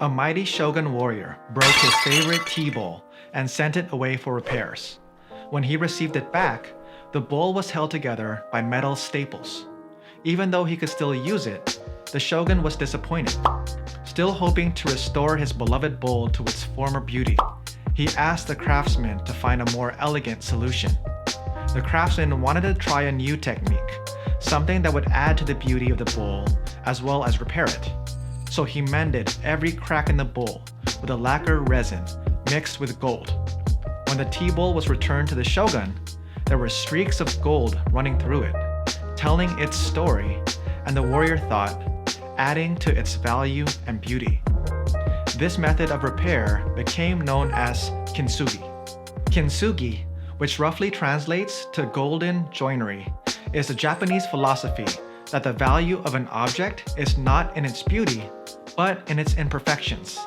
A mighty shogun warrior broke his favorite tea bowl and sent it away for repairs. When he received it back, the bowl was held together by metal staples. Even though he could still use it, the shogun was disappointed. Still hoping to restore his beloved bowl to its former beauty, he asked the craftsman to find a more elegant solution. The craftsman wanted to try a new technique, something that would add to the beauty of the bowl as well as repair it. So he mended every crack in the bowl with a lacquer resin mixed with gold. When the tea bowl was returned to the shogun, there were streaks of gold running through it, telling its story, and the warrior thought, adding to its value and beauty. This method of repair became known as Kintsugi. Kintsugi, which roughly translates to golden joinery, is a Japanese philosophy that the value of an object is not in its beauty, but in its imperfections,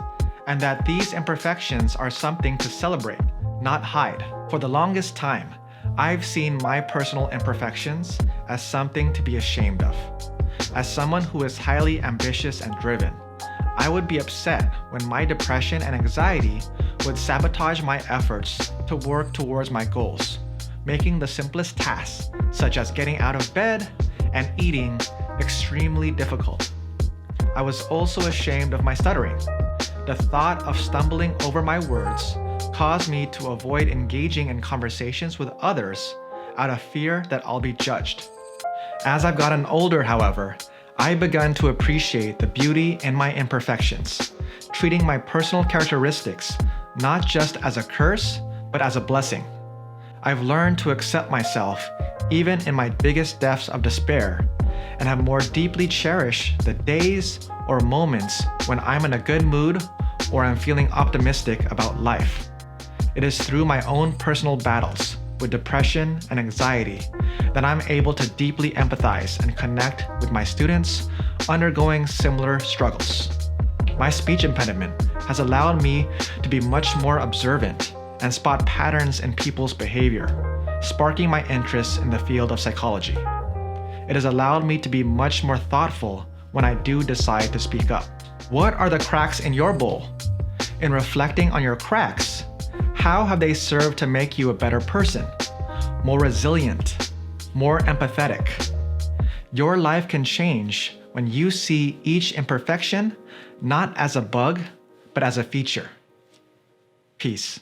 and that these imperfections are something to celebrate, not hide. For the longest time, I've seen my personal imperfections as something to be ashamed of. As someone who is highly ambitious and driven, I would be upset when my depression and anxiety would sabotage my efforts to work towards my goals, making the simplest tasks, such as getting out of bed and eating, extremely difficult. I was also ashamed of my stuttering. The thought of stumbling over my words caused me to avoid engaging in conversations with others out of fear that I'll be judged. As I've gotten older, however, I've begun to appreciate the beauty in my imperfections, treating my personal characteristics not just as a curse, but as a blessing. I've learned to accept myself even in my biggest depths of despair, and have more deeply cherished the days or moments when I'm in a good mood or I'm feeling optimistic about life. It is through my own personal battles with depression and anxiety that I'm able to deeply empathize and connect with my students undergoing similar struggles. My speech impediment has allowed me to be much more observant and spot patterns in people's behavior, sparking my interest in the field of psychology. It has allowed me to be much more thoughtful when I do decide to speak up. What are the cracks in your bowl? In reflecting on your cracks, how have they served to make you a better person, more resilient, more empathetic? Your life can change when you see each imperfection not as a bug, but as a feature. Peace.